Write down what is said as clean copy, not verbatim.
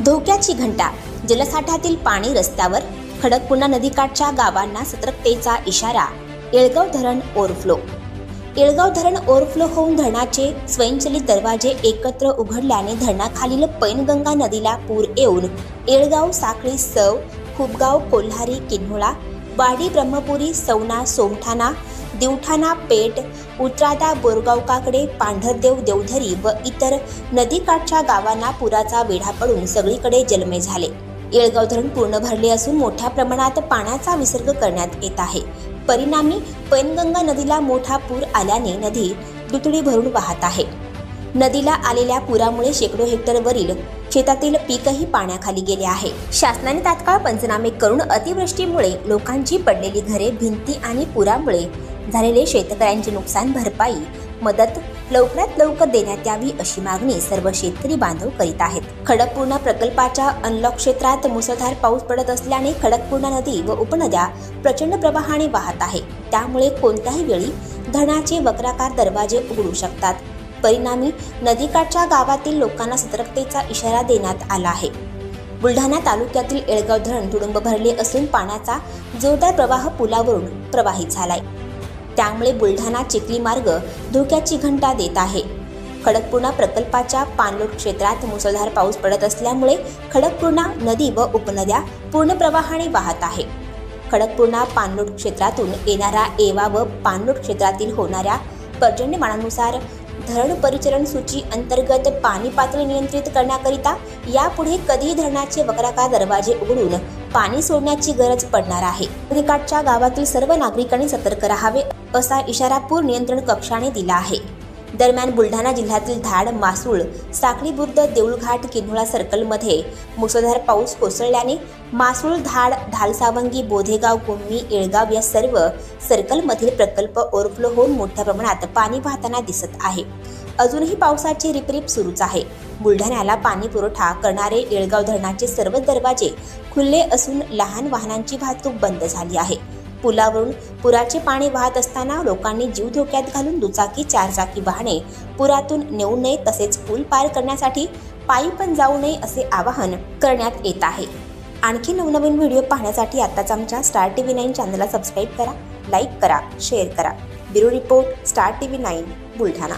धोक्याची घंटा, जलसाठ्यातील पाणी रस्त्यावर, खडकपूर्णा नदीकाठच्या गावांना सतर्कतेचा इशारा. येळगाव धरण ओव्हरफ्लो. येळगाव धरण ओव्हरफ्लो होऊन धरणाचे स्वयंचलित दरवाजे एकत्र उघडल्याने धरणाखालील पैनगंगा नदीला पूर येऊन येळगाव, साखळी, सव, खुबगाव, कोल्हारी, किन्होळा, वाडी, ब्रह्मपुरी, सवना, सोमठाणा, दिवठाणा, पेठ, उत्रादा, बोरगाव काकडे, पांढरदेव, देवधरी व इतर नदीकाठच्या गावांना पुराचा वेढा पडून सगळीकडे जलमय झाले. येळगाव धरण पूर्ण भरले असून मोठ्या प्रमाणात पाण्याचा विसर्ग करण्यात येत आहे. परिणामी पैनगंगा नदीला मोठा पूर आल्याने नदी दुथडी भरून वाहत आहे. नदीला आलेल्या पुरामुळे शेकडो हेक्टरवरील शेतातील पीकही पाण्याखाली गेले आहे. शासनाने तात्काळ पंचनामे करून अतिवृष्टीमुळे लोकांची पडलेली घरे, भिंती आणि पुरामुळे झालेले शेतकऱ्यांचे नुकसान भरपाई मदत लवकरात लवकर देण्यात यावी अशी मागणी सर्व शेतकरी बांधव करीत आहेत. खडकपूर्णा प्रकल्पाच्या अनलॉक क्षेत्रात मुसळधार पाऊस पडत असल्याने खडकपूर्णा नदी व उपनद्या प्रचंड प्रवाहाने वाहत आहे. त्यामुळे कोणत्याही वेळी धरणाचे वक्राकार दरवाजे उघडू शकतात. परिणामी नदीकाठच्या गावातील लोकांना सतर्कतेचा इशारा देण्यात आला आहे. बुलढाणा तालुक्यातील येळगाव धरण तुडुंब भरले असून पाण्याचा जोरदार प्रवाह पुलावरून प्रवाहित झालाय. त्यामुळे बुलढाणा चिखली मार्ग धोक्याची घंटा देत आहे. खडकपूर्णा प्रकल्पाच्या पाणलोट क्षेत्रात मुसळधार पाऊस पडत असल्यामुळे खडकपूर्णा नदी व उपनद्या पूर्ण प्रवाहाने वाहत आहे. खडकपूर्णा पाणलोट क्षेत्रातून येणारा एवा व पाणलोट क्षेत्रातील होणाऱ्या पर्जन्यमानानुसार धरण परिचालन सूची अंतर्गत पाणी पातळी नियंत्रित करण्याकरिता यापुढे कधीही धरणाचे वक्राकार दरवाजे उघडून पाणी सोडण्याची गरज पडणार आहे. नदीकाठच्या गावातील सर्व नागरिकांनी सतर्क राहावे असा इशारा पूर नियंत्रण कक्षाने दिला आहे. दरम्यान बुलढाणा जिल्ह्यातील धाड, मासूळ, साखळी, बुर्द, देऊळघाट, किन्होळा सर्कलमध्ये मुसळधार पाऊस कोसळल्याने मासूळ, धाड, ढालसावंगी, बोधेगाव, गुम्मी, येळगाव या सर्व सर्कलमधील प्रकल्प ओव्हरफ्लो होऊन मोठ्या प्रमाणात पाणी वाहताना दिसत आहे. अजूनही पावसाची रिपरिप सुरूच आहे. बुलढाण्याला पाणी पुरवठा करणारे येळगाव धरणाचे सर्व दरवाजे खुले असून लहान वाहनांची वाहतूक बंद झाली आहे. पुलावरून पुराचे पाणी वाहत असताना लोकांनी जीव धोक्यात घालून दुचाकी, चारचाकी वाहने पुरातून नेऊ नये, तसेच पूल पार करण्यासाठी पायी पण जाऊ नये असे आवाहन करण्यात येत आहे. आणखी नवनवीन व्हिडिओ पाहण्यासाठी आताच आमच्या स्टार टीव्ही 9 चॅनलला सबस्क्राईब करा, लाईक करा, शेअर करा. Bureau report, star TV 9, Buldhana.